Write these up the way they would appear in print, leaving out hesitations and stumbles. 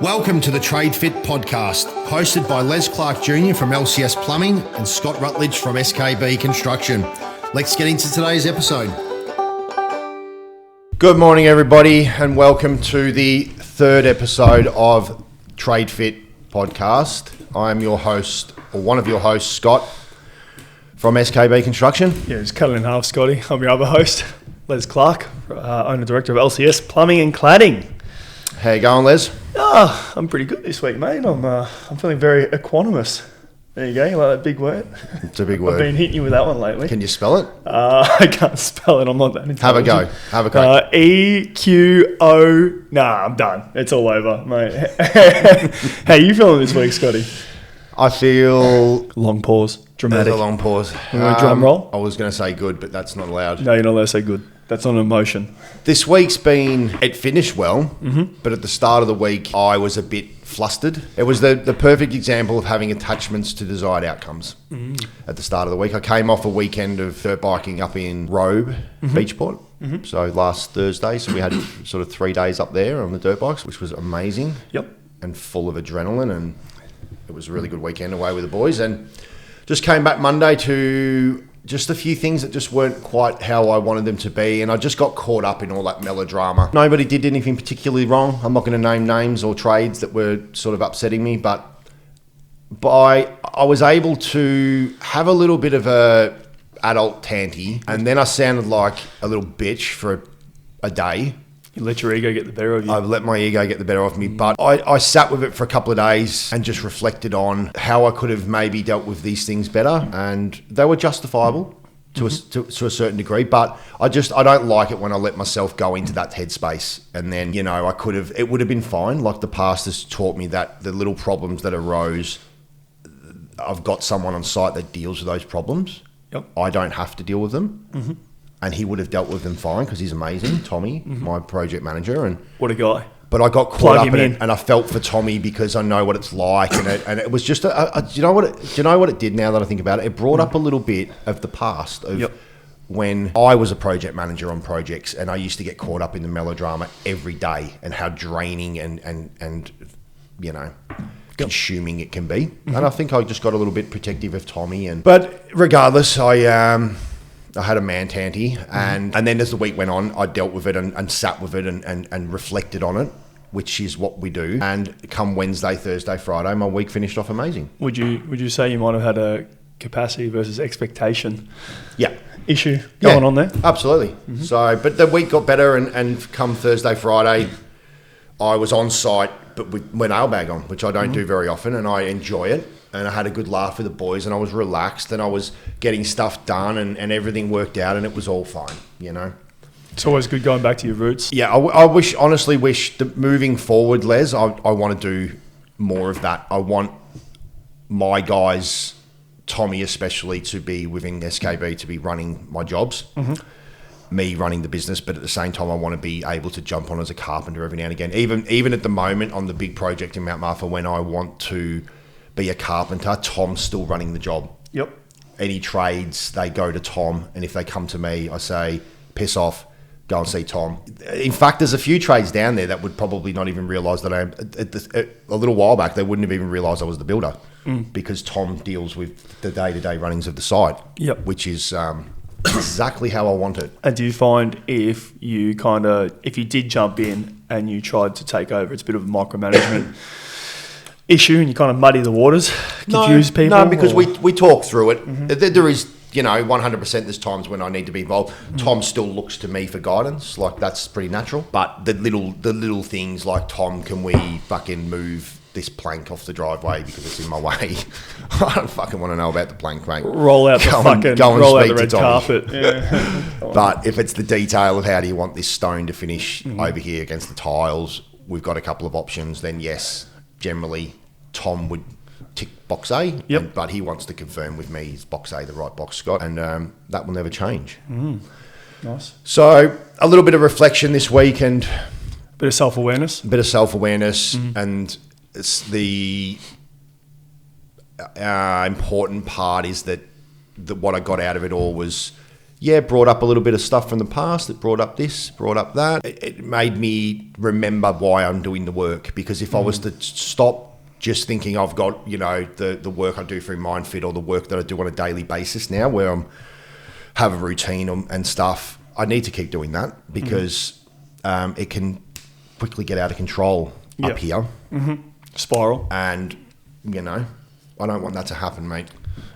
Welcome to the TradeFit Podcast, hosted by Les Clark Jr. from LCS Plumbing and Scott Rutledge from SKB Construction. Let's get into today's episode. Good morning, everybody, and welcome to the third episode of TradeFit Podcast. I'm your host, or one of your hosts, Scott, from SKB Construction. Yeah, just cut it in half, Scotty. I'm your other host, Les Clark, owner-director of LCS Plumbing and Cladding. How you going, Les? I'm pretty good this week, mate. I'm feeling very equanimous. There you go. You like that big word? It's a big word. I've been hitting you with that one lately. Can you spell it? I can't spell it. I'm not that intelligent. Have a go. E-Q-O... Nah, I'm done. It's all over, mate. How you feeling this week, Scotty? I feel... Long pause. Dramatic. There's a long pause. Drum roll? I was going to say good, but that's not allowed. No, you're not allowed to say good. That's not an emotion. This week's it finished well, but at the start of the week, I was a bit flustered. It was the perfect example of having attachments to desired outcomes. At the start of the week, I came off a weekend of dirt biking up in Robe, Beachport. So last Thursday, so we had sort of 3 days up there on the dirt bikes, which was amazing. Yep. And full of adrenaline, and it was a really good weekend away with the boys. And just came back Monday to just a few things that just weren't quite how I wanted them to be, and I just got caught up in all that melodrama. Nobody did anything particularly wrong. I'm not going to name names or trades that were sort of upsetting me, but I was able to have a little bit of a adult tanty, and then I sounded like a little bitch for a day. You let your ego get the better of you. I've let my ego get the better of me, but I sat with it for a couple of days and just reflected on how I could have maybe dealt with these things better, and they were justifiable to a certain degree, but I don't like it when I let myself go into that headspace, and then, it would have been fine. Like, the past has taught me that the little problems that arose, I've got someone on site that deals with those problems. Yep. I don't have to deal with them. And he would have dealt with them fine because he's amazing, Tommy, my project manager. And what a guy. But I got caught up in it, and I felt for Tommy because I know what it's like, and it was just do you know what it did now that I think about it? It brought up a little bit of the past of when I was a project manager on projects, and I used to get caught up in the melodrama every day and how draining and consuming it can be. And I think I just got a little bit protective of Tommy, but regardless, I had a man tanty, and then as the week went on, I dealt with it and sat with it and reflected on it, which is what we do. And come Wednesday, Thursday, Friday, my week finished off amazing. Would you say you might have had a capacity versus expectation issue going on there? Absolutely. So, but the week got better, and come Thursday, Friday, I was on site, but with my nail bag on, which I don't do very often, and I enjoy it. And I had a good laugh with the boys, and I was relaxed, and I was getting stuff done, and everything worked out, and it was all fine, It's always good going back to your roots. Yeah, I honestly wish that moving forward, Les, I want to do more of that. I want my guys, Tommy especially, to be within SKB, to be running my jobs, me running the business, but at the same time, I want to be able to jump on as a carpenter every now and again. Even at the moment on the big project in Mount Martha, when I want to be a carpenter, Tom's still running the job. Yep. Any trades, they go to Tom, and if they come to me, I say, piss off, go and see Tom. In fact, there's a few trades down there that would probably not even realise that a little while back, they wouldn't have even realised I was the builder, because Tom deals with the day-to-day runnings of the site, which is exactly how I want it. And do you find if you did jump in and you tried to take over, it's a bit of a micromanagement issue, and you kind of muddy the waters, confuse people? No, because we talk through it. There is, 100% there's times when I need to be involved. Tom still looks to me for guidance, like that's pretty natural. But the little things like, Tom, can we fucking move this plank off the driveway because it's in my way? I don't fucking want to know about the plank, mate. Roll out the red carpet. Yeah. But if it's the detail of how do you want this stone to finish over here against the tiles, we've got a couple of options, then yes, generally, Tom would tick box A, but he wants to confirm with me, is box A the right box, Scott? And that will never change. Nice. So a little bit of reflection this week, and bit of self-awareness. And it's the important part is that what I got out of it all was, brought up a little bit of stuff from the past. It brought up this, brought up that. It made me remember why I'm doing the work, because if I was to stop just thinking I've got, the work I do through MindFit or the work that I do on a daily basis now where I'm have a routine and stuff, I need to keep doing that because it can quickly get out of control up here. Spiral. And, I don't want that to happen, mate.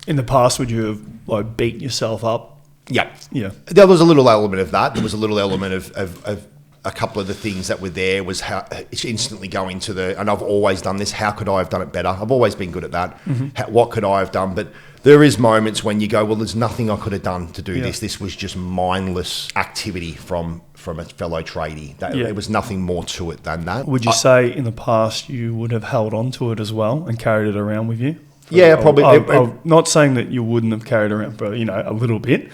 In the past, would you have beaten yourself up? Yeah. Yeah. There was a little element of that. There was a little element of a couple of the things that were there was how it's instantly going to and I've always done this, how could I have done it better? I've always been good at that. What could I have done? But there is moments when you go, well, there's nothing I could have done to do this. This was just mindless activity from a fellow tradie. There was nothing more to it than that. Would you say in the past you would have held on to it as well and carried it around with you? Yeah, probably. I'm not saying that you wouldn't have carried it around for, a little bit,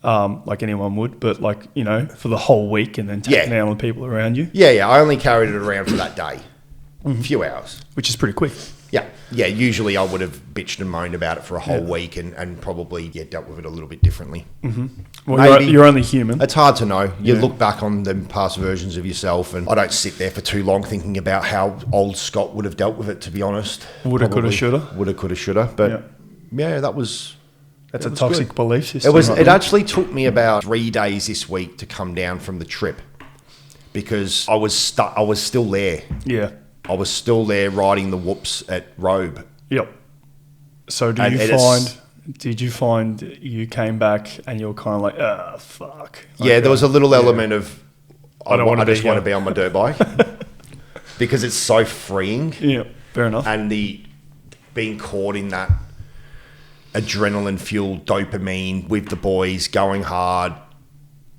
like anyone would, but for the whole week and then taking down on the people around you. Yeah. I only carried it around for that day, a few hours. Which is pretty quick. Yeah. Usually I would have bitched and moaned about it for a whole week and probably dealt with it a little bit differently. Well, you're only human. It's hard to know. You look back on the past versions of yourself, and I don't sit there for too long thinking about how old Scott would have dealt with it, to be honest. Woulda, coulda, shoulda. Woulda, coulda, shoulda. But that was... That's a toxic belief system. It actually took me about 3 days this week to come down from the trip because I was still there. Yeah. I was still there riding the whoops at Robe. Yep. So did you find you came back and you were kind of like, fuck. Yeah, there was a little element of, I just want to be on my dirt bike because it's so freeing. Yeah, fair enough. And the being caught in that adrenaline fueled dopamine with the boys, going hard,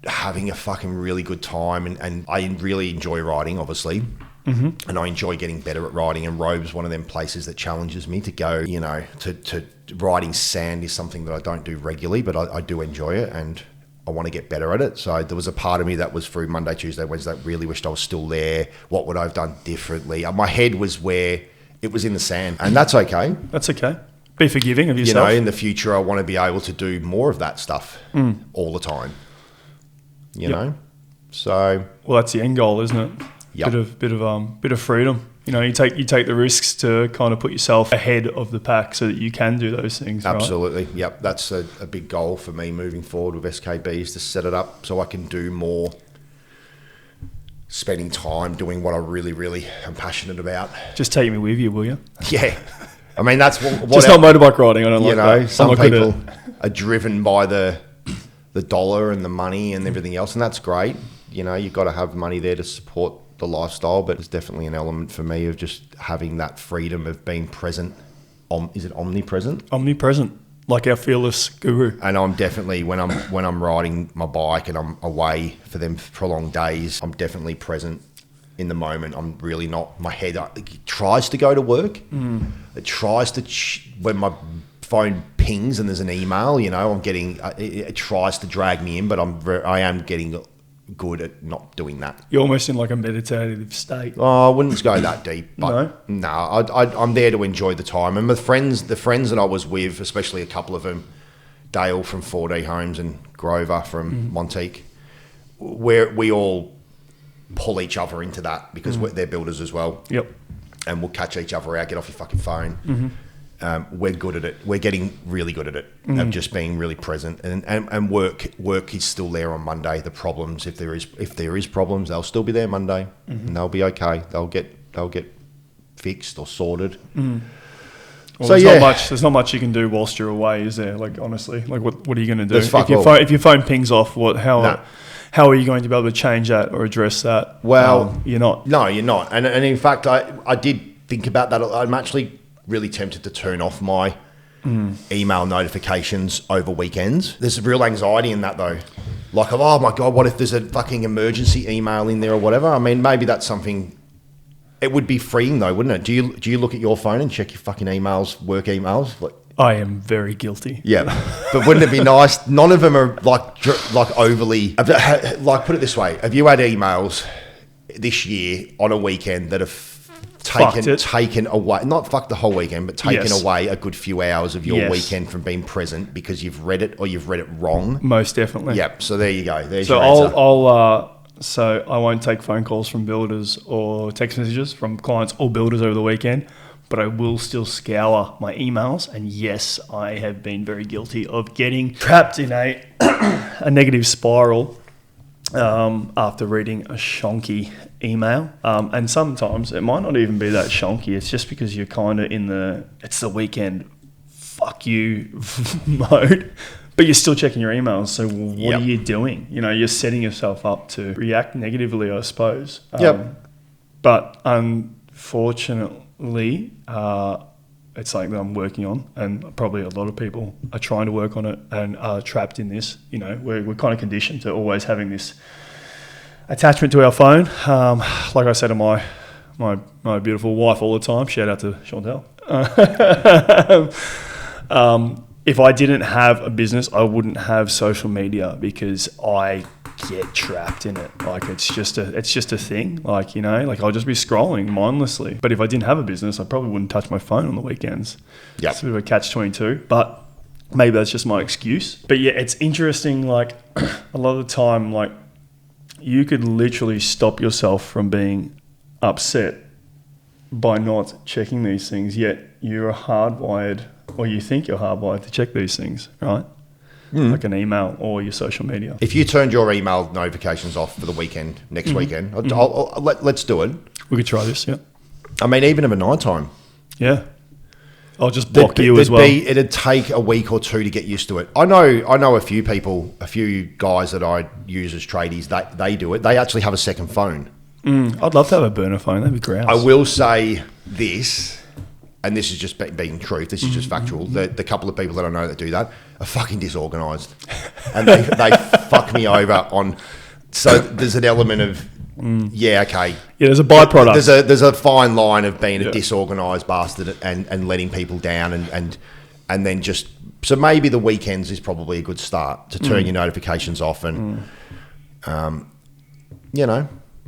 having a fucking really good time. And I really enjoy riding, obviously. And I enjoy getting better at riding, and Robe's one of them places that challenges me to go, to riding sand is something that I don't do regularly, but I do enjoy it and I want to get better at it. So there was a part of me that was through Monday, Tuesday, Wednesday, really wished I was still there. What would I have done differently? My head was where it was in the sand, and that's okay. That's okay. Be forgiving of yourself. In the future, I want to be able to do more of that stuff all the time, you know? So... Well, that's the end goal, isn't it? Yep. Bit of freedom. You take the risks to kind of put yourself ahead of the pack so that you can do those things. Absolutely. Right? Yep. That's a big goal for me moving forward with SKB is to set it up so I can do more spending time doing what I really, really am passionate about. Just take me with you, will you? Yeah. I mean, that's what just not motorbike riding. I don't like that. Some people are driven by the dollar and the money and everything else, and that's great. You've got to have money there to support the lifestyle, but there's definitely an element for me of just having that freedom of being present. Is it omnipresent? Omnipresent, like our fearless guru. And I'm definitely when I'm riding my bike and I'm away for them prolonged days, I'm definitely present in the moment. I'm really not. My head it tries to go to work. It tries to when my phone pings and there's an email. I'm getting. It tries to drag me in, but I am getting good at not doing that. You're almost in like a meditative state. Oh, I wouldn't go that deep. But No? I'm there to enjoy the time. And the friends that I was with, especially a couple of them, Dale from 4D Homes and Grover from Monteque, we all pull each other into that because they're builders as well. Yep. And we'll catch each other out, get off your fucking phone. We're good at it. We're getting really good at it of just being really present and work is still there on Monday. The problems, if there is problems, they'll still be there Monday and they'll be okay. They'll get fixed or sorted. Well, there's not much you can do whilst you're away, is there? Like honestly, like what are you going to do if your phone pings off? How are you going to be able to change that or address that? Well, you're not. No, you're not. And in fact, I did think about that. I'm actually really tempted to turn off my email notifications over weekends. There's real anxiety in that though. Like, oh my God, what if there's a fucking emergency email in there or whatever? I mean, maybe that's something, it would be freeing though, wouldn't it? Do you look at your phone and check your fucking emails, work emails? Like, I am very guilty. Yeah. But wouldn't it be nice? None of them are like overly, like put it this way. Have you had emails this year on a weekend that have taken away, not fuck the whole weekend, but taken away a good few hours of your weekend from being present because you've read it or you've read it wrong. Most definitely. Yep. So there you go. There's so your answer. So I won't take phone calls from builders or text messages from clients or builders over the weekend, but I will still scour my emails. And yes, I have been very guilty of getting trapped in a negative spiral after reading a shonky email. And sometimes it might not even be that shonky. It's just because you're kind of it's the weekend, fuck you mode, but you're still checking your emails. So what are you doing? You're setting yourself up to react negatively, I suppose. But unfortunately, it's something that I'm working on, and probably a lot of people are trying to work on it and are trapped in this. We're kind of conditioned to always having this attachment to our phone. Like I said to my beautiful wife all the time, shout out to Chantel. If I didn't have a business, I wouldn't have social media because I get trapped in it. Like it's just a thing. Like I'll just be scrolling mindlessly. But if I didn't have a business, I probably wouldn't touch my phone on the weekends. Yeah, it's a bit of a catch-22. But maybe that's just my excuse. But yeah, it's interesting. Like a lot of the time, like you could literally stop yourself from being upset by not checking these things. Yet you're hardwired, or you think you're hardwired to check these things, right? Like an email or your social media. If you turned your email notifications off for the weekend, next weekend, let's do it. We could try this, yeah. I mean, even of a night time. Yeah. I'll just block you as well. It'd take a week or two to get used to it. I know a few people, a few guys that I use as tradies, they do it. They actually have a second phone. I'd love to have a burner phone. That'd be great. I will say this, and this is just being truth, this is just factual. The couple of people that I know that do that are fucking disorganised. And they fuck me over on... So there's an element of, okay. Yeah, there's a byproduct. There's a fine line of being a disorganised bastard and letting people down and then just... So maybe the weekends is probably a good start to turn your notifications off and,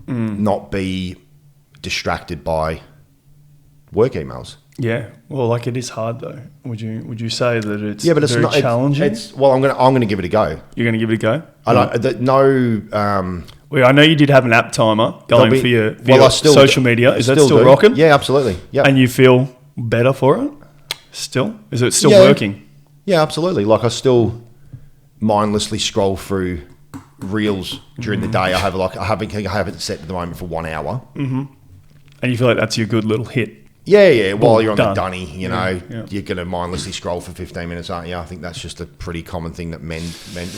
not be distracted by work emails. Yeah, well, like it is hard though. Would you say that it's very challenging? I'm gonna give it a go. You're gonna give it a go. I know you did have an app timer going for your social media. Is that still rocking? Yeah, absolutely. Yeah, and you feel better for it? Still? Is it still working? Yeah, absolutely. Like I still mindlessly scroll through reels during the day. I have it set at the moment for 1 hour. And you feel like that's your good little hit. Yeah. While you're on the dunny, you're going to mindlessly scroll for 15 minutes, aren't you? I think that's just a pretty common thing that men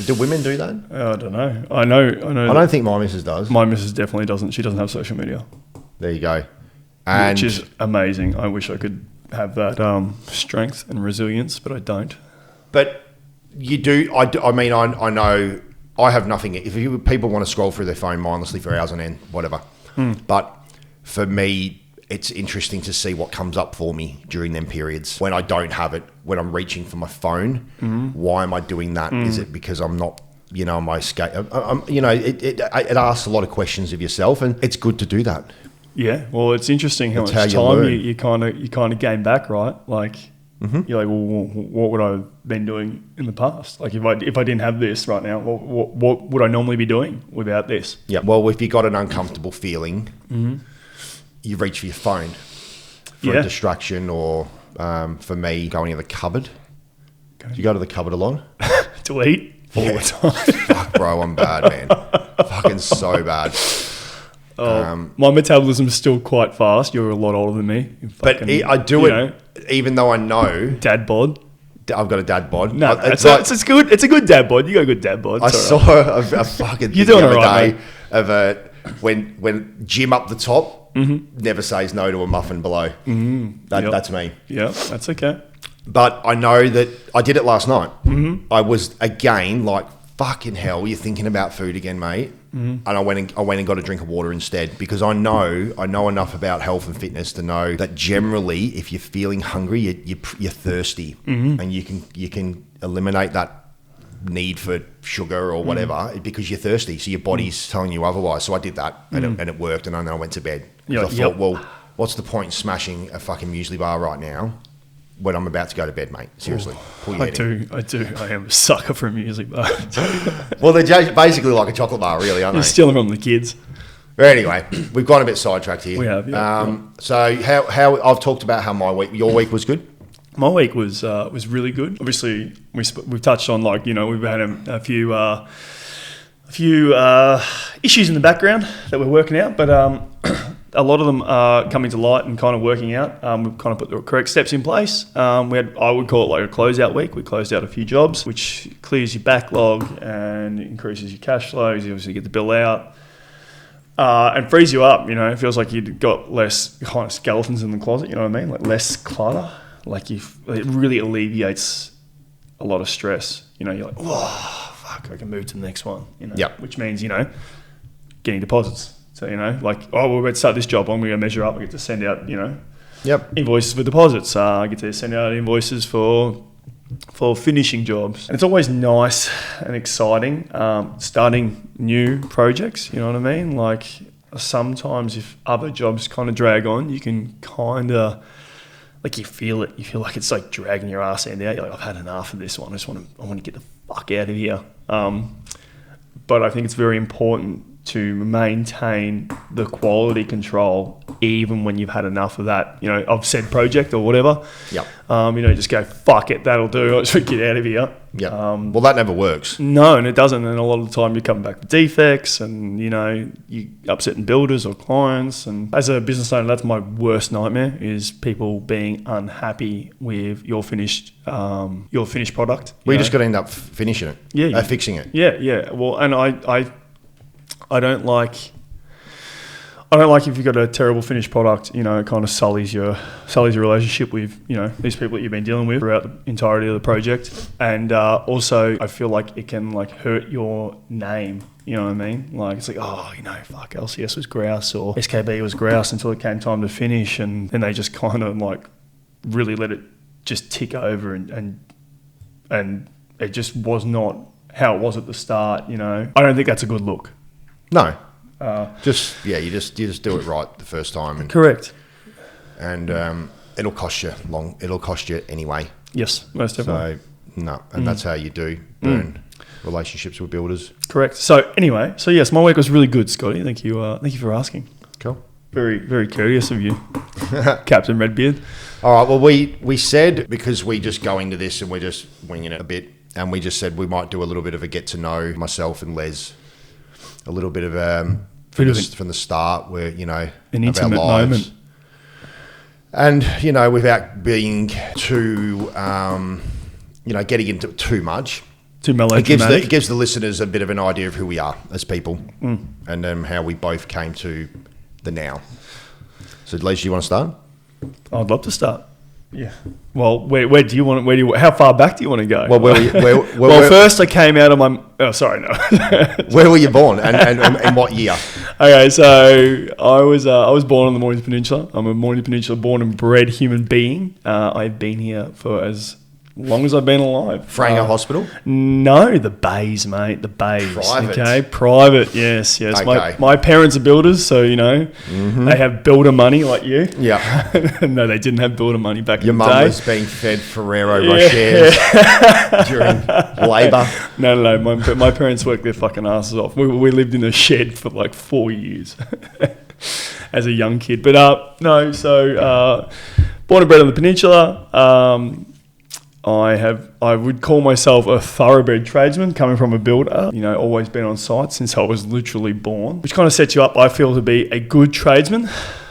do. Women do that? I don't know. I know. I don't think my missus does. My missus definitely doesn't. She doesn't have social media. There you go. Which is amazing. I wish I could have that strength and resilience, but I don't. But you do. I know. I have nothing. If people want to scroll through their phone mindlessly for hours on end, whatever. But for me, it's interesting to see what comes up for me during them periods when I don't have it, when I'm reaching for my phone. Why am I doing that? Is it because I'm not, my escape? It asks a lot of questions of yourself, and it's good to do that. Yeah, well, it's interesting how much time you kind of gain back, right? Like you're like, well, what would I have been doing in the past? Like if I didn't have this right now, what would I normally be doing without this? Yeah, well, if you got an uncomfortable feeling. You reach for your phone for a distraction, or for me, going in the cupboard. Do you go to the cupboard a lot? To eat all the time. Fuck, bro, I'm bad, man. Fucking so bad. My metabolism's still quite fast. You're a lot older than me. But I do it, even though I know. Dad bod. I've got a dad bod. No, it's good. It's a good dad bod. You got a good dad bod. I saw a fucking thing the other day of when Jim up the top. Never says no to a muffin below. That's me. Yeah, that's okay. But I know that I did it last night. I was again like, fucking hell, you're thinking about food again, mate. And I went and got a drink of water instead, because I know enough about health and fitness to know that generally, if you're feeling hungry, you're thirsty, and you can eliminate that need for sugar or whatever because you're thirsty, so your body's telling you otherwise. So I did that, and it worked, and then I went to bed. I thought, well, what's the point in smashing a fucking muesli bar right now when I'm about to go to bed, mate? Seriously. Pull your head in. I do. I am a sucker for a muesli bar. Well, they're basically like a chocolate bar, really, aren't You're they? stealing from the kids. But anyway, we've gone a bit sidetracked here. We have, yeah. So how I've talked about how your week was good. My week was really good. Obviously, we've touched on, like, you know, we've had a few issues in the background that we're working out, but a lot of them are coming to light and kind of working out. We've kind of put the correct steps in place. We had, I would call it like a closeout week. We closed out a few jobs, which clears your backlog and increases your cash flows. You obviously get the bill out. And frees you up, you know. It feels like you've got less kind of skeletons in the closet, you know what I mean? Like less clutter. Like it really alleviates a lot of stress. You know, you're like, whoa, fuck, I can move to the next one, you know. Yep. Which means, you know, getting deposits. So, you know, like, oh, we're about to start this job. I'm going to measure up. I get to send out, you know, invoices for deposits. I get to send out invoices for finishing jobs. And it's always nice and exciting starting new projects, you know what I mean? Like, sometimes if other jobs kind of drag on, you can kind of, like, you feel it. You feel like it's like dragging your ass end out. You're like, I've had enough of this one. I want to get the fuck out of here. But I think it's very important to maintain the quality control even when you've had enough of that, you know, of said project or whatever. Yep. You know, just go, fuck it, that'll do. I just get out of here. Yeah. Well, that never works. No, and it doesn't. And a lot of the time you're coming back with defects and, you know, you upsetting builders or clients. And as a business owner, that's my worst nightmare, is people being unhappy with your finished product. Well, you just got to end up finishing it. Yeah. Fixing it. Yeah. Well, and I don't like if you've got a terrible finished product, you know, it kind of sullies your relationship with, you know, these people that you've been dealing with throughout the entirety of the project. And also I feel like it can, like, hurt your name, you know what I mean? Like, it's like, oh, you know, fuck, LCS was grouse or SKB was grouse until it came time to finish, and then they just kind of, like, really let it just tick over and it just was not how it was at the start, you know. I don't think that's a good look. No. You just do it right the first time. And, correct. And it'll cost you It'll cost you anyway. Yes, most definitely. So no, and that's how you do burn relationships with builders. Correct. So anyway, yes, my week was really good, Scotty. Thank you for asking. Cool. Very, very courteous of you, Captain Redbeard. All right. Well, we said, because we just go into this and we're just winging it a bit, and we just said we might do a little bit of a get to know myself and Les. A little bit of from the start, where, you know, an intimate moment, and, you know, without being too, you know, getting into too much, too melodramatic. It gives the listeners a bit of an idea of who we are as people, and how we both came to the now. So, Les, you want to start? I'd love to start. Yeah. Well, where do you want? How far back do you want to go? Well, first I came out of my. Oh, sorry, no. Where were you born, and what year? Okay, so I was born on the Mornington Peninsula. I'm a Mornington Peninsula born and bred human being. I've been here for as long as I've been alive. Franger Hospital? No, the Bays, mate. The Bays. Private. Okay, private. Yes. Okay. My parents are builders, so, you know, they have builder money like you. Yeah. No, they didn't have builder money back Your in the day. mum was being fed Ferrero Rochers during labour. No. My parents worked their fucking asses off. We lived in a shed for like 4 years as a young kid. But no, so born and bred on the peninsula. I would call myself a thoroughbred tradesman, coming from a builder. You know, always been on site since I was literally born, which kind of sets you up, I feel, to be a good tradesman.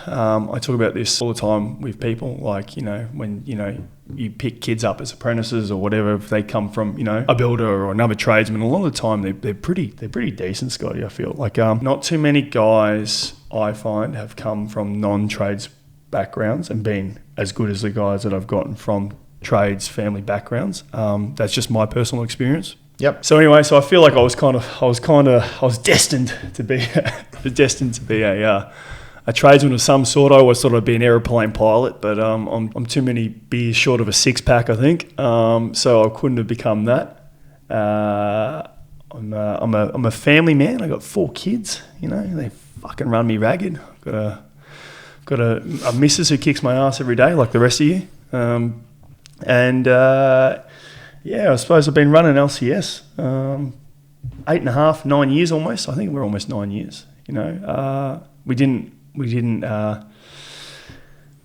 I talk about this all the time with people, like, you know, when, you know, you pick kids up as apprentices or whatever, if they come from, you know, a builder or another tradesman, a lot of the time they're pretty decent, Scotty, I feel. Like, not too many guys, I find, have come from non-trades backgrounds and been as good as the guys that I've gotten from trades family backgrounds. That's just my personal experience. Yep. So anyway, I feel like I was destined to be a tradesman of some sort. I always thought I'd be an aeroplane pilot, but I'm too many beers short of a six pack, I think. So I couldn't have become that. I'm a family man. I got 4 kids. You know, they fucking run me ragged. I've got a got a missus who kicks my ass every day, like the rest of you. I suppose I've been running LCS 8.5, 9 years almost. I think we're almost 9 years. You know, we didn't.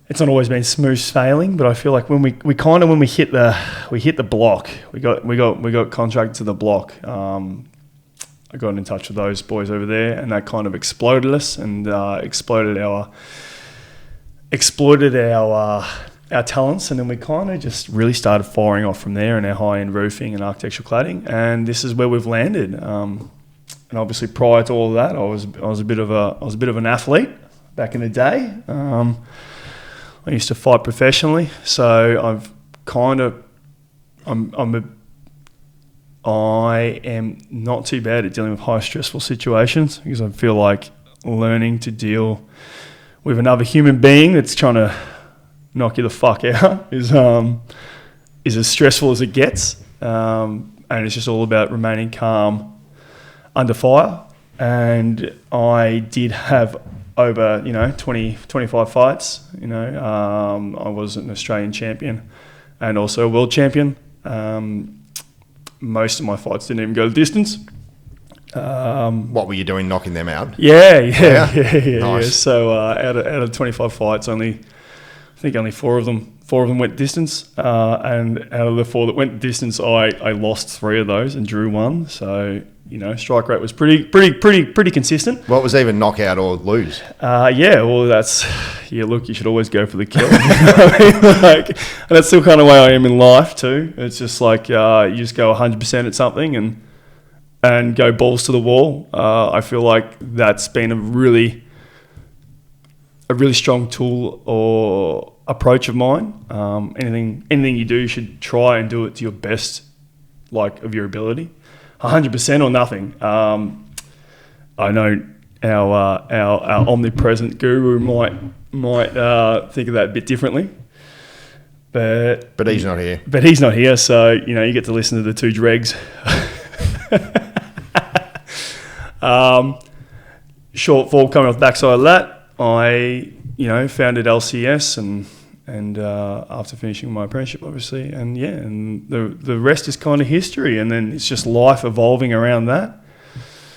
It's not always been smooth sailing, but I feel like when we hit the block, we got contracted to the block. I got in touch with those boys over there, and that kind of exploded us and exploited our talents, and then we kind of just really started firing off from there in our high-end roofing and architectural cladding, and this is where we've landed. And obviously, prior to all of that, I was a bit of an athlete back in the day. I used to fight professionally, so I am not too bad at dealing with high stressful situations, because I feel like learning to deal with another human being that's trying to knock you the fuck out is as stressful as it gets, and it's just all about remaining calm under fire. And I did have over 20, 25 fights. I was an Australian champion and also a world champion. Most of my fights didn't even go the distance. What were you doing, knocking them out? Yeah. Nice. So out of 25 fights, I think only four of them went distance, and out of the 4 that went distance, I lost 3 of those and drew 1. So strike rate was pretty consistent. What was even knockout or lose? Look, you should always go for the kill. And that's still kind of the way I am in life too. It's just like you just go 100% at something and go balls to the wall. I feel like that's been a really strong tool or approach of mine. Anything you do, you should try and do it to your best, of your ability. 100% or nothing. I know our omnipresent guru might think of that a bit differently, but he's not here. But he's not here, so you get to listen to the 2 dregs. Shortfall coming off the backside of that, I founded LCS and after finishing my apprenticeship, obviously, and the rest is kind of history, and then it's just life evolving around that.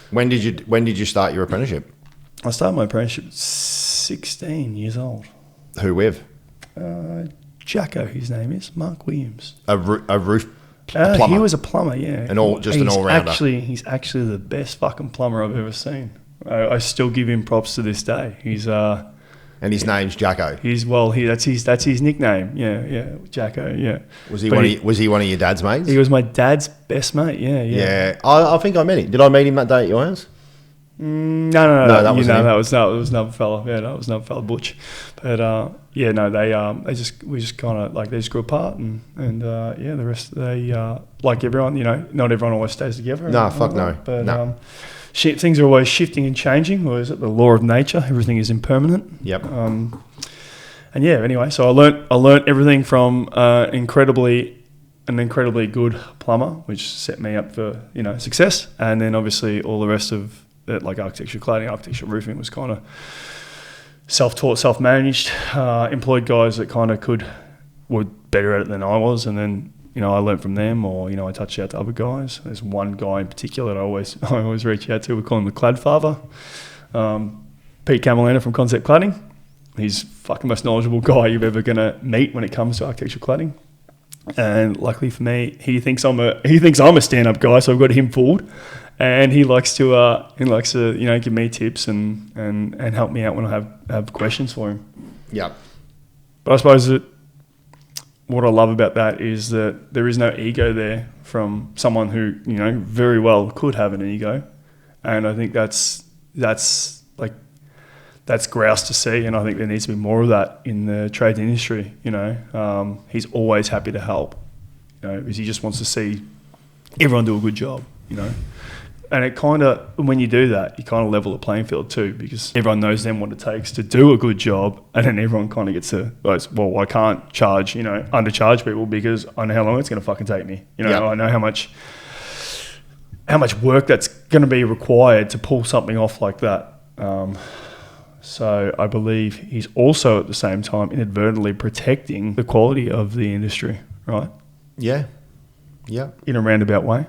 When did you start your apprenticeship? I started my apprenticeship at 16 years old. Who with? Jacko, his name is Mark Williams. A roof plumber. He was a plumber, yeah. An all-rounder. He's actually the best fucking plumber I've ever seen. I still give him props to this day. He's and his name's Jacko. That's his nickname. Yeah, Jacko. Yeah. Was he one of your dad's mates? He was my dad's best mate. Yeah. Yeah, I think I met him. Did I meet him that day at your house? No. That was another fella. Yeah, that was another fella, Butch. But we just kind of they just grew apart, and the rest like everyone, not everyone always stays together. No, fuck no. But no. Things are always shifting and changing, or is it the law of nature? Everything is impermanent. Yep. Anyway, so I learnt everything from an incredibly good plumber, which set me up for success, and then obviously all the rest of it, like architectural cladding, architectural roofing, was kind of self-taught, self-managed, employed guys that kind of were better at it than I was, and then I learnt from them, or I touched out to other guys. There's one guy in particular that I always reach out to. We call him the Clad Father, Pete Camelana from Concept Cladding. He's fucking most knowledgeable guy you're ever gonna meet when it comes to architectural cladding. And luckily for me, he thinks I'm a stand-up guy, so I've got him fooled. And he likes to give me tips and help me out when I have questions for him. Yeah. But I suppose that what I love about that is that there is no ego there from someone who very well could have an ego, and I think that's grouse to see, and I think there needs to be more of that in the trade industry. He's always happy to help, because he just wants to see everyone do a good job. And it kind of, when you do that, you kind of level the playing field too, because everyone knows then what it takes to do a good job, and then everyone kind of gets to, well, I can't charge, undercharge people because I know how long it's going to fucking take me. I know how much work that's going to be required to pull something off like that. So I believe he's also at the same time inadvertently protecting the quality of the industry, right? Yeah. Yeah. In a roundabout way.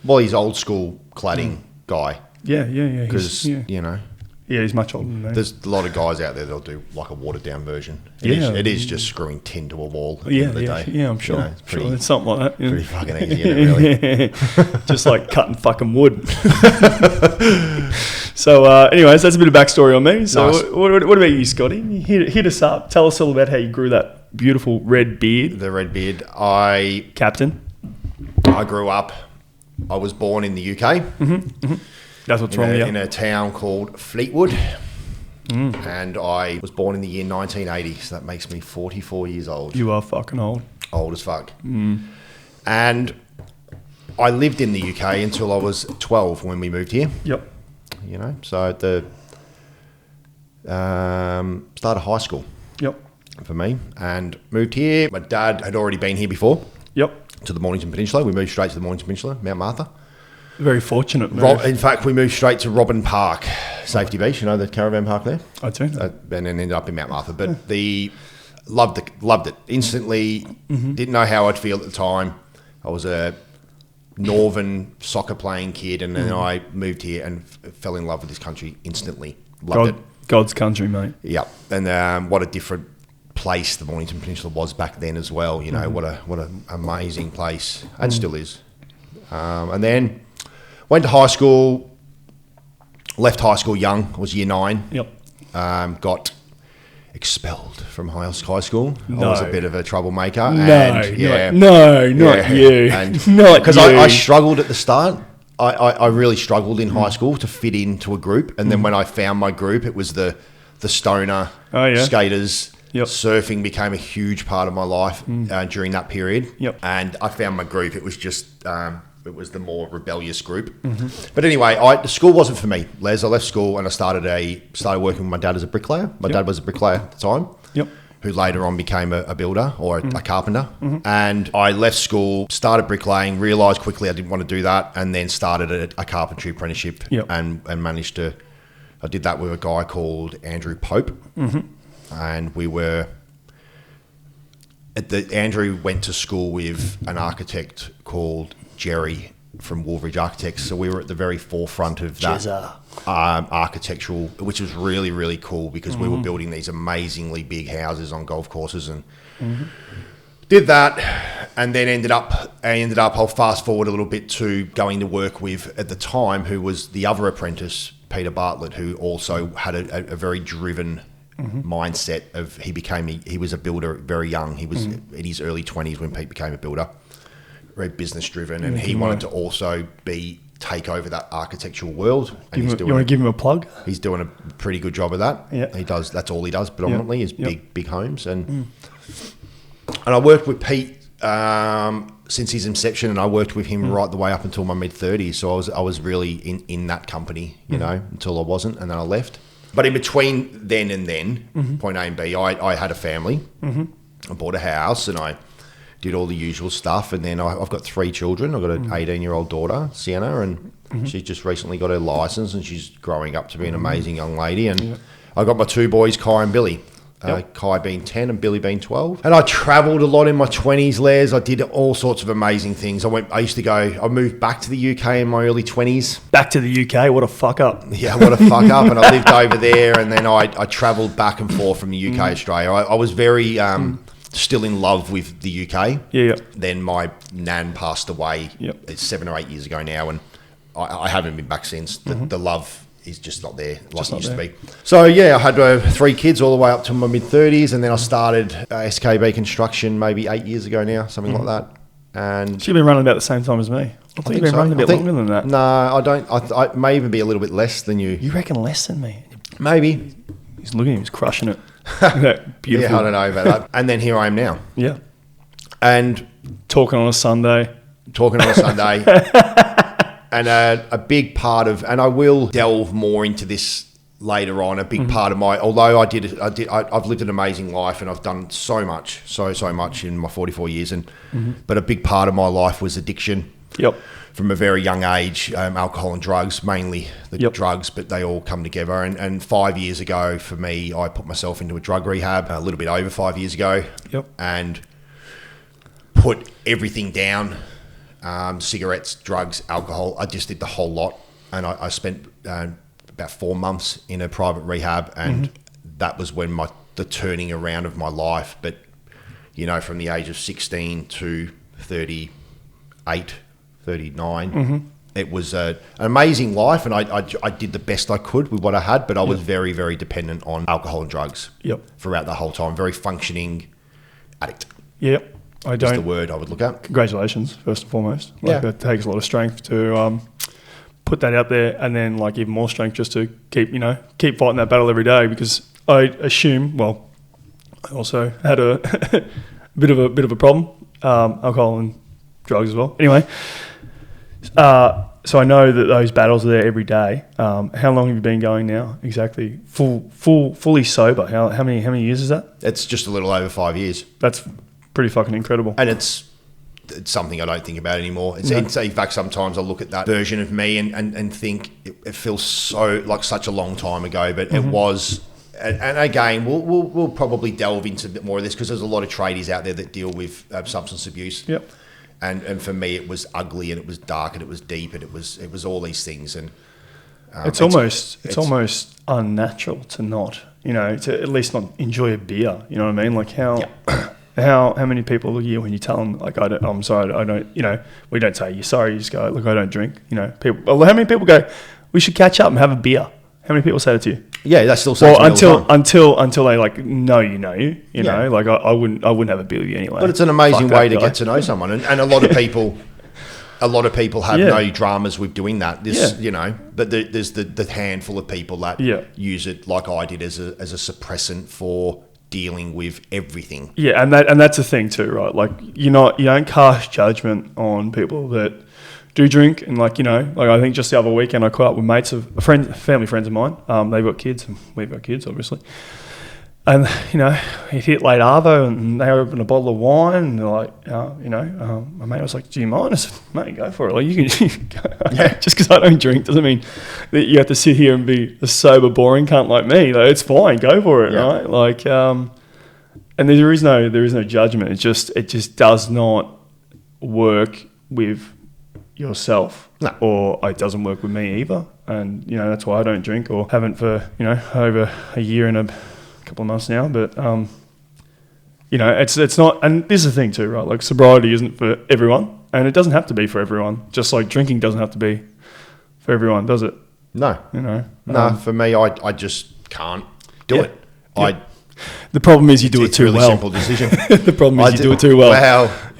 Well, he's old school cladding guy. Yeah. Because, you know, yeah, he's much older than me. there's a lot of guys out there that'll do like a watered down version. Yeah. It is just screwing tin to a wall at the end of the day. Yeah, I'm sure. You know, it's pretty, It's something like that. Yeah. pretty fucking easy, isn't it, really? Just like cutting fucking wood. So, anyways, that's a bit of backstory on me. So, Nice. what about you, Scotty? Hit us up. Tell us all about how you grew that beautiful red beard, The red beard. I Captain. grew up, I was born in the UK. That's what's wrong with you. In a town called Fleetwood. And I was born in the year 1980, so that makes me 44 years old. You are fucking old. Old as fuck. And I lived in the UK until I was 12 when we moved here. Yep. You know, so at the start of high school Yep. for me, and moved here. My dad had already been here before Yep. to the Mornington Peninsula. We moved straight to the Mornington Peninsula, Mount Martha. Very fortunate. Move. In fact, we moved straight to Robin Park, Safety Beach. You know the caravan park there? I do. And then ended up in Mount Martha. But loved it instantly. Didn't know how I'd feel at the time. I was a Northern soccer playing kid, and then I moved here and fell in love with this country instantly. Loved it. God's country, mate. Yeah, and what a different place the Mornington Peninsula was back then as well. You know, what an amazing place, and still is. And then went to high school. Left high school young. I was year 9. Yep. Got expelled from high school. No. I was a bit of a troublemaker. No, and, yeah, not you. And Not because you. I struggled at the start. I really struggled in high school to fit into a group. And then when I found my group, it was the stoner skaters. Yep. Surfing became a huge part of my life during that period. Yep. And I found my group. It was just... it was the more rebellious group. But anyway, the school wasn't for me, Les. I left school and I started working with my dad as a bricklayer. My dad was a bricklayer at the time, who later on became a builder or a carpenter. And I left school, started bricklaying, realised quickly I didn't want to do that, and then started a carpentry apprenticeship and managed to... I did that with a guy called Andrew Pope. And we were... Andrew went to school with an architect called Jerry from Woolridge Architects, so we were at the very forefront of that architectural, which was really, really cool because we were building these amazingly big houses on golf courses, and did that, and then ended up. I'll fast forward a little bit to going to work with at the time who was the other apprentice, Peter Bartlett, who also had a very driven mindset of he was a builder very young. He was in his early 20s when Pete became a builder. Very business driven, and he wanted to also take over that architectural world. And you want to give him a plug? He's doing a pretty good job of that. Yeah, he does. That's all he does predominantly is big homes, and I worked with Pete since his inception, and I worked with him right the way up until my mid-30s. So I was really in that company, you know, until I wasn't, and then I left. But in between then and then, point A and B, I had a family. I bought a house, and I did all the usual stuff, and then I've got 3 children. I've got an 18-year-old daughter, Sienna, and she's just recently got her license, and she's growing up to be an amazing young lady. And I got my 2 boys, Kai and Billy. Kai being 10 and Billy being 12. And I travelled a lot in my 20s, Les. I did all sorts of amazing things. I moved back to the UK in my early 20s. Back to the UK? What a fuck up. Yeah, what a fuck up. And I lived over there, and then I travelled back and forth from the UK, Australia. I was very... still in love with the UK. Then my nan passed away. It's 7 or 8 years ago now, and I haven't been back since. The love is just not there like it used to be. So I had 3 kids all the way up to my mid-30s, and then I started SKB Construction maybe 8 years ago now, something like that. And so you've been running about the same time as me. I think you've been running a bit longer than that. No, I don't. I may even be a little bit less than you. You reckon less than me? Maybe. He's looking at him. He's crushing it. That beautiful. Yeah, I don't know about that. And then here I am now. Yeah. And talking on a Sunday. And a big part of, and I will delve more into this later on, a big part of although I've lived an amazing life, and I've done so much in my 44 years, but a big part of my life was addiction. from a very young age, alcohol and drugs, mainly the drugs, but they all come together. And 5 years ago for me, I put myself into a drug rehab a little bit over 5 years ago, and put everything down, cigarettes, drugs, alcohol. I just did the whole lot. And I spent about 4 months in a private rehab, and that was when the turning around of my life. But, you know, from the age of 16 to 38, 39, it was an amazing life, and I did the best I could with what I had, but I was very, very dependent on alcohol and drugs throughout the whole time. Very functioning addict. That's the word I would look at. Congratulations, first and foremost. That takes a lot of strength to put that out there, and then like even more strength just to keep fighting that battle every day, because I assume, well, I also had a bit of a problem, alcohol and drugs as well. Anyway, so I know that those battles are there every day. How long have you been going now? Exactly, fully sober. How many years is that? It's just a little over 5 years. That's pretty fucking incredible. And it's something I don't think about anymore. In fact, sometimes I look at that version of me and think it feels so like such a long time ago, but it was. And again, we'll probably delve into a bit more of this, because there's a lot of tradies out there that deal with substance abuse. And for me, it was ugly, and it was dark, and it was deep, and it was all these things. And it's almost unnatural to not, to at least not enjoy a beer. You know what I mean? Like how many people look at you when you tell them, like, I'm sorry, I don't, we don't say you're sorry, you just go, look, I don't drink. How many people go, we should catch up and have a beer? How many people say that to you? Yeah, that's still saying until they like know you, like I wouldn't have a beer with you anyway. But it's an amazing way to get to know someone, and a lot of people, have no dramas with doing that. But there's the handful of people that use it like I did as a suppressant for dealing with everything. Yeah, and that's a thing too, right? Like you don't cast judgment on people that do drink, and like I think just the other weekend I caught up with mates of family friends of mine. They've got kids, and we've got kids, obviously. And it hit late arvo, and they opened a bottle of wine, and they're like, my mate was like, "Do you mind?" I said, "Mate, go for it. Like you can go. Just because I don't drink doesn't mean that you have to sit here and be a sober, boring cunt like me. Like, it's fine. Go for it, right? Like, and there is no judgment. It just does not work with yourself, or it doesn't work with me either. And that's why I don't drink, or haven't for over a year and a couple of months now. But it's not, and this is the thing too, right? Like sobriety isn't for everyone, and it doesn't have to be for everyone, just like drinking doesn't have to be for everyone, does it? No. For me, I just can't do it. The problem is you do it too well. Simple decision. The problem is you do it too well.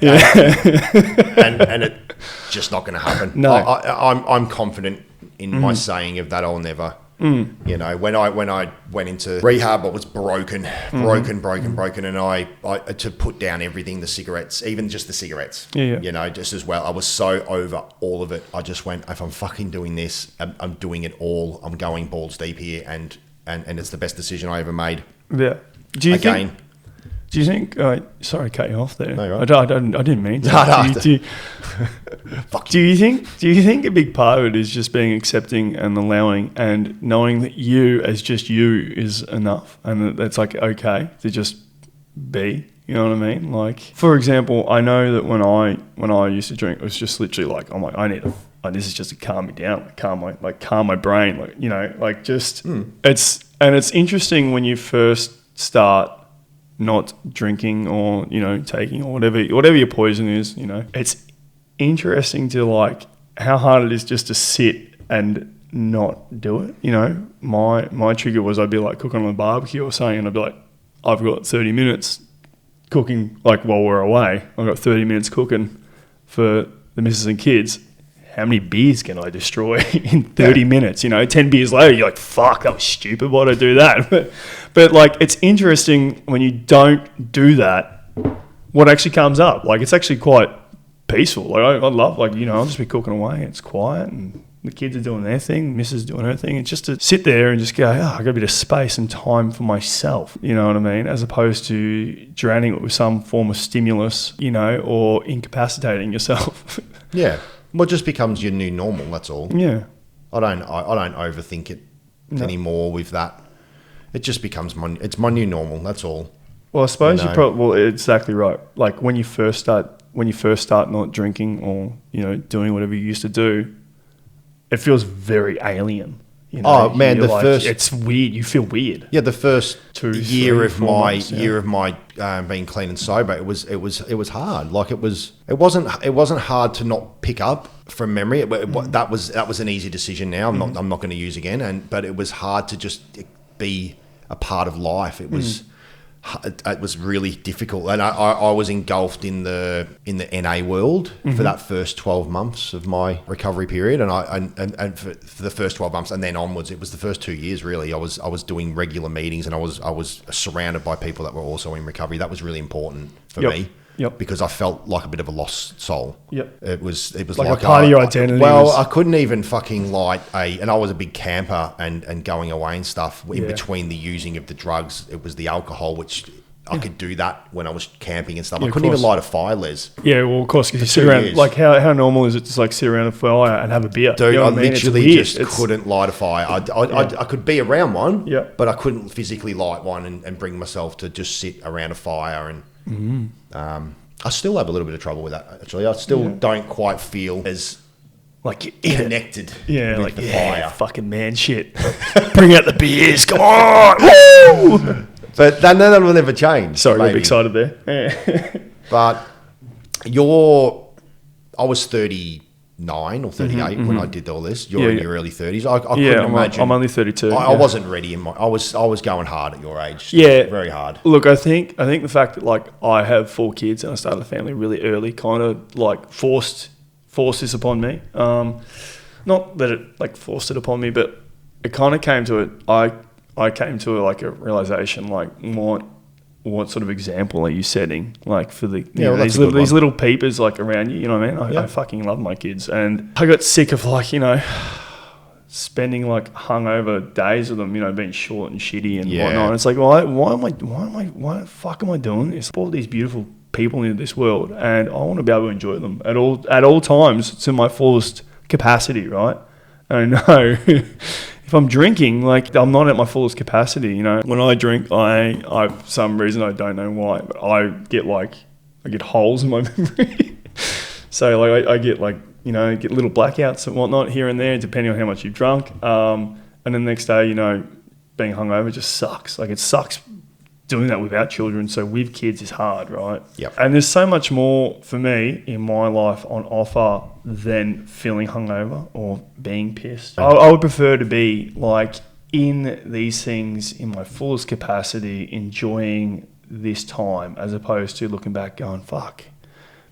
And it's just not going to happen. No, I'm confident in my saying of that. I'll never. When I went into rehab, I was broken, and I to put down everything, the cigarettes, even just the cigarettes. Just as well. I was so over all of it. I just went, if I'm fucking doing this, I'm doing it all. I'm going balls deep here, and it's the best decision I ever made. Yeah. Do you think? Sorry, to cut you off there. No, right. I didn't mean to. Do you think a big part of it is just being accepting and allowing, and knowing that you as just you is enough, and that it's like okay to just be. You know what I mean? Like, for example, I know that when I used to drink, it was just literally like, I'm like, I need this is just to calm me down, calm my brain, it's interesting when you first start not drinking or taking or whatever your poison is. It's interesting to like how hard it is just to sit and not do it. My trigger was I'd be like cooking on a barbecue or something, and I'd be like, I've got 30 minutes cooking, like while we're away. I've got 30 minutes cooking for the missus and kids. How many beers can I destroy in 30 minutes? 10 beers later, you're like, fuck, that was stupid. Why'd I do that? But like, it's interesting when you don't do that, what actually comes up. Like, it's actually quite peaceful. Like, I love, like, I'll just be cooking away. It's quiet, and the kids are doing their thing, missus is doing her thing. It's just to sit there and just go, I got a bit of space and time for myself. You know what I mean? As opposed to drowning it with some form of stimulus, or incapacitating yourself. Yeah. Well, it just becomes your new normal. That's all. Yeah. I don't overthink it anymore with that. It just becomes my new normal. That's all. Well, I suppose you probably, well, exactly right. Like when you first start not drinking or, you know, doing whatever you used to do, it feels very alien. You know, oh man, it's weird. You feel weird. Yeah, the first year of my being clean and sober, it was hard. Like it wasn't hard to not pick up from memory. That was an easy decision. Now I'm not going to use again. But it was hard to just be a part of life. It was really difficult, and I was engulfed in the NA world for that first 12 months of my recovery period, and for the first 12 months, and then onwards, it was the first 2 years really. I was doing regular meetings, and I was surrounded by people that were also in recovery. That was really important for me. Yep. Because I felt like a bit of a lost soul. Yep. It was like a part of your identity. I couldn't even fucking and I was a big camper and going away and stuff. In between the using of the drugs, it was the alcohol, which I could do that when I was camping and stuff. I couldn't even light a fire, Les. Yeah, well, of course, because you sit around, like how normal is it to like sit around a fire and have a beer? Dude, you know I literally just couldn't light a fire. I could be around one, but I couldn't physically light one and bring myself to just sit around a fire and... I still have a little bit of trouble with that, actually. I still don't quite feel as like connected with the fire. Fucking man shit. Bring out the beers, come on! Woo! But that will never change. Sorry, I got excited there. But I was 39 or 38 when I did all this. You're in your early 30s. I couldn't imagine. I'm only 32. I wasn't ready. I was going hard at your age. Very hard. Look, I think the fact that like I have 4 kids and I started a family really early kind of like forced this upon me. Not that it like forced it upon me, but it kind of came to it. I came to like a realization like what sort of example are you setting like for the these little peepers like around you, you know what I mean? I fucking love my kids, and I got sick of like, you know, spending like hungover days with them, you know, being short and shitty and whatnot. And it's like, why the fuck am I doing this? All these beautiful people in this world, and I want to be able to enjoy them at all times to my fullest capacity, right? I know. If I'm drinking, like I'm not at my fullest capacity, you know. When I drink, I for some reason I don't know why, but I get holes in my memory. So like I get like, you know, get little blackouts and whatnot here and there, depending on how much you've drunk. And then the next day, you know, being hungover just sucks. Like it sucks doing that without children. So with kids is hard, right? Yep. And there's so much more for me in my life on offer than feeling hungover or being pissed. I would prefer to be like in these things in my fullest capacity, enjoying this time, as opposed to looking back going, fuck,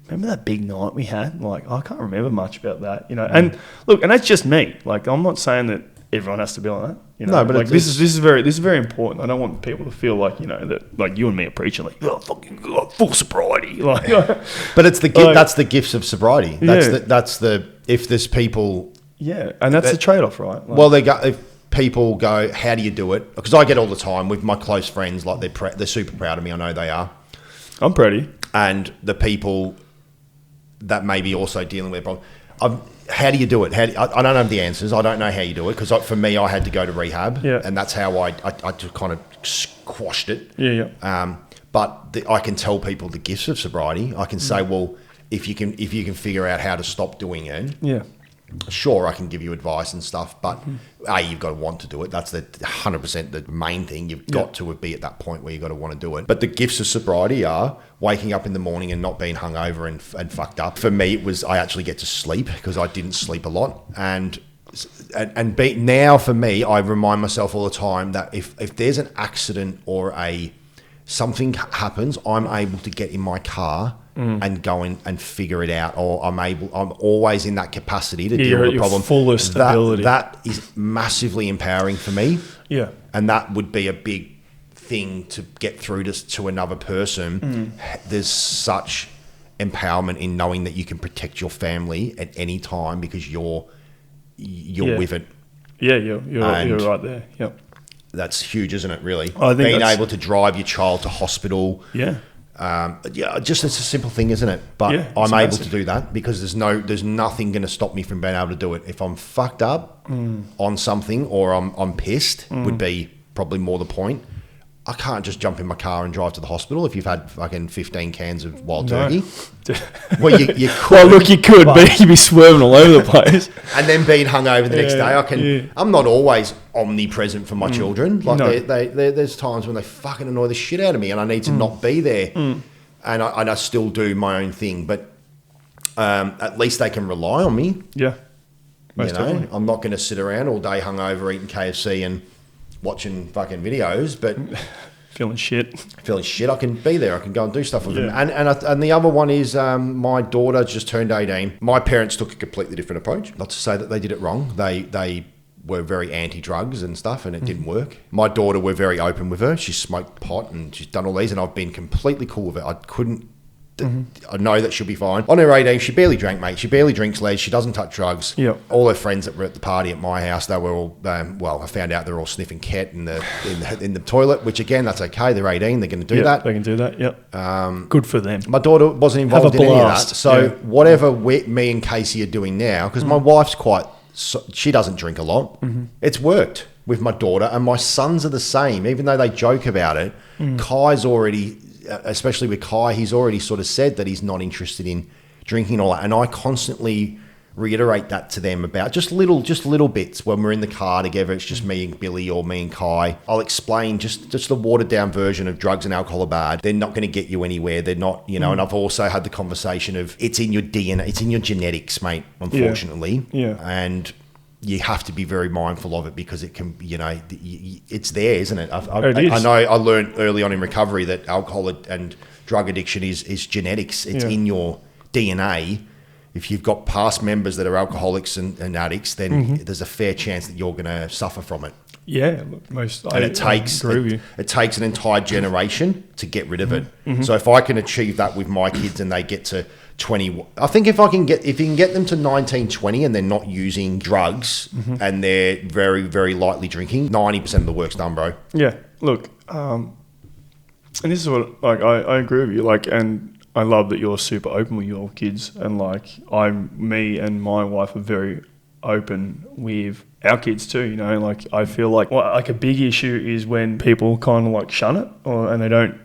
remember that big night we had? Like, I can't remember much about that, you know. And look, and that's just me. Like, I'm not saying that everyone has to be like that. You know? No, but like this is very important. I don't want people to feel like, you know, that like you and me are preaching like, oh, fucking full sobriety. Like, but it's that's the gifts of sobriety. That's the if there's people. Yeah, and that's the trade-off, right? Like, well, if people go, how do you do it? Because I get all the time with my close friends, like they're super proud of me. I know they are. I'm pretty. And the people that may be also dealing with a problem. How do you do it? I don't have the answers. I don't know how you do it, because for me, I had to go to rehab, and that's how I just kind of squashed it. But I can tell people the gifts of sobriety. I can say, well, if you can figure out how to stop doing it, sure, I can give you advice and stuff. But you've got to want to do it. That's the 100% the main thing. You've got to be at that point where you've got to want to do it. But the gifts of sobriety are waking up in the morning and not being hungover and fucked up. For me, it was I actually get to sleep, because I didn't sleep a lot. Now for me, I remind myself all the time that if there's an accident or something happens, I'm able to get in my car and go in and figure it out, or I'm always in that capacity to deal with a problem. Fullest ability. That is massively empowering for me. Yeah. And that would be a big thing to get through to another person. There's such empowerment in knowing that you can protect your family at any time because you're with it. Yeah, you're right there. Yep. That's huge, isn't it, really? I think being able to drive your child to hospital. Yeah. Yeah, just it's a simple thing, isn't it? But Yeah, I'm able massive. to do that because there's nothing going to stop me from being able to do it. If I'm fucked up on something or I'm pissed, would be probably more the point. I can't just jump in my car and drive to the hospital if you've had fucking 15 cans of wild turkey. Well, you could. Well, look, you could, but you'd be swerving all over the place. And then being hungover the next day, Yeah. I'm not always omnipresent for my children. Like No. there's times when they fucking annoy the shit out of me, and I need to not be there. And I still do my own thing, but at least they can rely on me. Yeah. Most definitely. I'm not going to sit around all day hungover eating KFC and watching fucking videos, but Feeling shit. I can be there. I can go and do stuff with them. Yeah. And the other one is my daughter just turned 18. My parents took a completely different approach. Not to say that they did it wrong. They were very anti-drugs and stuff, and it didn't work. My daughter, we're very open with her. She smoked pot and she's done all these, and I've been completely cool with it. I couldn't. I know that she'll be fine. On her 18, she barely drank, mate. She barely drinks, Les. She doesn't touch drugs. Yep. All her friends that were at the party at my house, they were all, I found out they're all sniffing ket in the toilet, which again, that's okay. They're 18. They're going to do that. They can do that. Yep. Good for them. My daughter wasn't involved Have a in any of that. blast. So Yeah. whatever me and Casey are doing now, because my wife's she doesn't drink a lot. It's worked with my daughter, and my sons are the same. Even though they joke about it, Kai's already, especially with Kai, he's already sort of said that he's not interested in drinking all that. And I constantly reiterate that to them about just little bits when we're in the car together. It's just me and Billy or me and Kai. I'll explain just the watered down version of drugs and alcohol are bad. They're not going to get you anywhere. They're not, and I've also had the conversation of it's in your DNA, it's in your genetics, mate, unfortunately. Yeah. And you have to be very mindful of it because it can, it's there, isn't it? It is. I know I learned early on in recovery that alcohol and drug addiction is genetics. It's in your DNA. If you've got past members that are alcoholics and addicts, then there's a fair chance that you're going to suffer from it. Yeah. Look, It takes an entire generation to get rid of it. So if I can achieve that with my kids and they get to 20, I think if you can get them to 19, 20 and they're not using drugs and they're very, very lightly drinking, 90% of the work's done, bro. Yeah. Look, and this is what, I agree with you. And I love that you're super open with your kids, and me and my wife are very open with our kids too. I feel like a big issue is when people kind of shun it, and they don't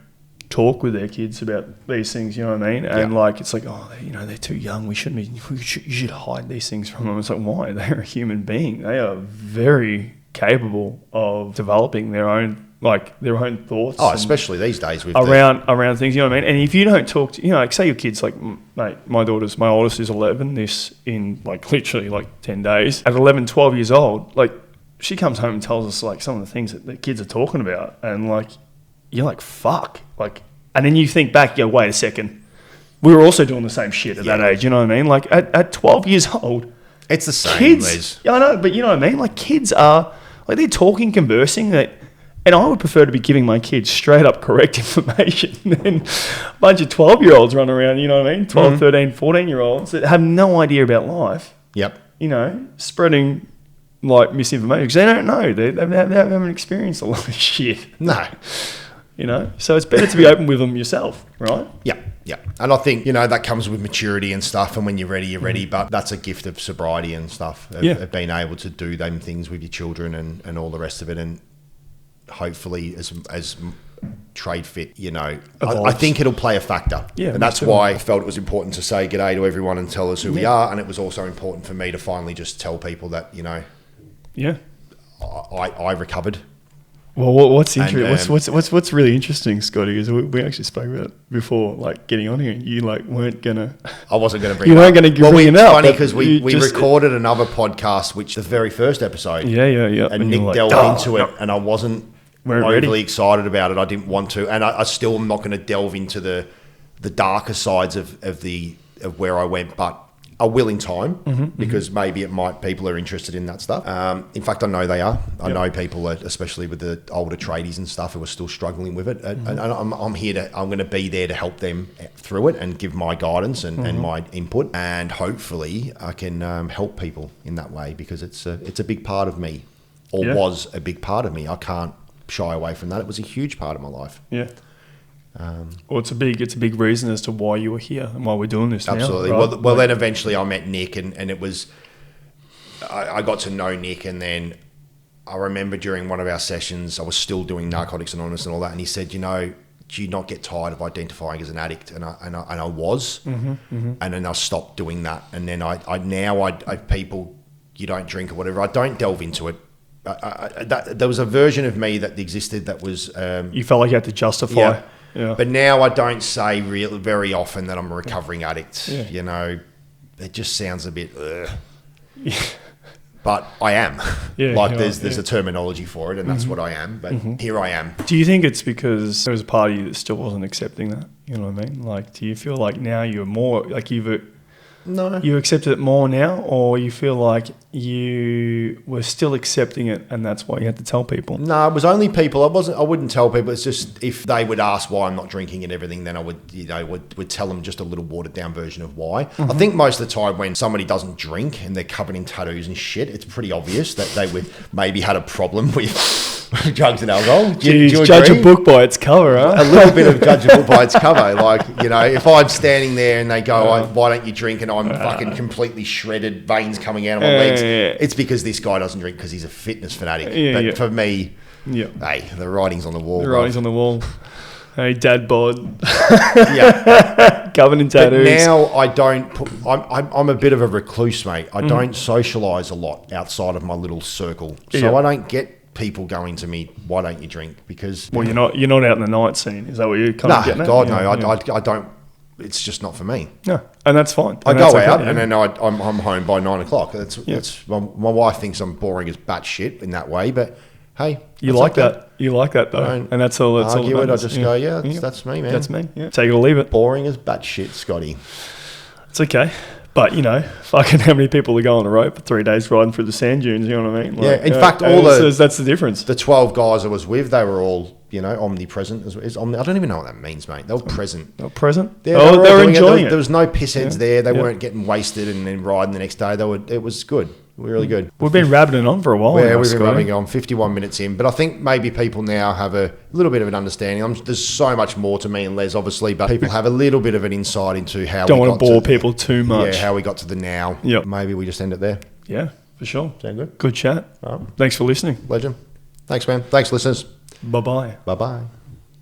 talk with their kids about these things. You know what I mean? And it's like, they're too young. You should hide these things from them. It's like, why? They're a human being. They are very capable of developing their own thoughts. Oh, especially these days with around things, you know what I mean? And if you don't talk to, say your kids, mate, my oldest is 11, this in literally 10 days. At 11, 12 years old, she comes home and tells us some of the things that the kids are talking about. And you're like, fuck. And then you think back, wait a second. We were also doing the same shit at that age, you know what I mean? At 12 years old. It's the same, kids, Liz. Yeah, I know, but you know what I mean? Kids are, they're talking, conversing, and I would prefer to be giving my kids straight up correct information than a bunch of 12-year-olds running around, you know what I mean? 12, 13, 14-year-olds that have no idea about life. Yep. Spreading misinformation because they don't know. They haven't experienced a lot of shit. No. So it's better to be open with them yourself, right? Yeah. Yeah. And I think, that comes with maturity and stuff. And when you're ready, you're ready. But that's a gift of sobriety and stuff, of being able to do them things with your children and all the rest of it. And hopefully as TradeFit, I think it'll play a factor. Yeah, and that's why I felt it was important to say g'day to everyone and tell us who we are. And it was also important for me to finally just tell people that, I recovered. Well, what's interesting? What's really interesting, Scotty, is we actually spoke about it before, getting on here. And you weren't gonna. I wasn't gonna bring. You weren't gonna bring it up. Funny because we recorded another podcast, which the very first episode. Yeah. And Nick delved into it, and I wasn't overly excited about it. I didn't want to, and I still am not going to delve into the darker sides of where I went, but I will in time because maybe people are interested in that stuff. In fact, I know they are. I know people, especially with the older tradies and stuff, who are still struggling with it. And I'm going to be there to help them through it and give my guidance and my input. And hopefully I can help people in that way because it's a big part of me, or was a big part of me. I can't shy away from that. It was a huge part of my life. Yeah. Well, it's a big reason as to why you were here and why we're doing this. Absolutely. Now, right? Well, then eventually I met Nick, and it was I got to know Nick, and then I remember during one of our sessions I was still doing Narcotics Anonymous and all that, and he said, do you not get tired of identifying as an addict? And I was, and then I stopped doing that, and then I people, you don't drink or whatever, I don't delve into it. There was a version of me that existed that was you felt like you had to justify. Yeah. But now I don't say very often that I'm a recovering addict. Yeah. It just sounds a bit. But I am. There's a terminology for it, and that's what I am. But here I am. Do you think it's because there was a part of you that still wasn't accepting that? You know what I mean? Like, do you feel like now you're more like you accepted it more now, or you feel like you were still accepting it and that's why you had to tell people? No, it was only people. I wouldn't tell people. It's just if they would ask why I'm not drinking and everything, then I would tell them just a little watered down version of why. I think most of the time when somebody doesn't drink and they're covered in tattoos and shit, it's pretty obvious that they would maybe had a problem with drugs and alcohol. Do you judge a book by its cover, huh? A little bit of judge a book by its cover. Like, if I'm standing there and they go, why don't you drink? And I'm fucking completely shredded, veins coming out of my legs. It's because this guy doesn't drink because he's a fitness fanatic. But for me, hey, the writing's on the wall. The writing's on the wall. Hey, dad bod. Covered in tattoos. But now I don't I'm a bit of a recluse, mate. I don't socialise a lot outside of my little circle. So I don't get people going to me, why don't you drink? Because you're not out in the night scene. Is that what you're kind of getting at? I don't. It's just not for me. No, and that's fine. I go out and then I'm home by 9 o'clock. That's my wife thinks I'm boring as batshit in that way, but hey, you like that. You like that though, and that's all. That's argue all it. I just go, that's me, man. That's me. Yeah. Take it or leave it. Boring as batshit, Scotty. It's okay. But, fucking how many people are going on a rope for 3 days riding through the sand dunes, you know what I mean? Like, in fact, that's the difference. The 12 guys I was with, they were all, omnipresent. I don't even know what that means, mate. They were present. They were present? Yeah, they were enjoying it. There was no pissheads there. They weren't getting wasted and then riding the next day. It was good. Really good. We've been rabbiting on for a while. Yeah, we've been rabbiting on 51 minutes in. But I think maybe people now have a little bit of an understanding. There's so much more to me and Les, obviously, but people have a little bit of an insight into how Don't want to bore people too much. Yeah, how we got to the now. Yep. Maybe we just end it there. Yeah, for sure. Sound good? Good chat. Thanks for listening. Legend. Thanks, man. Thanks, listeners. Bye-bye. Bye-bye.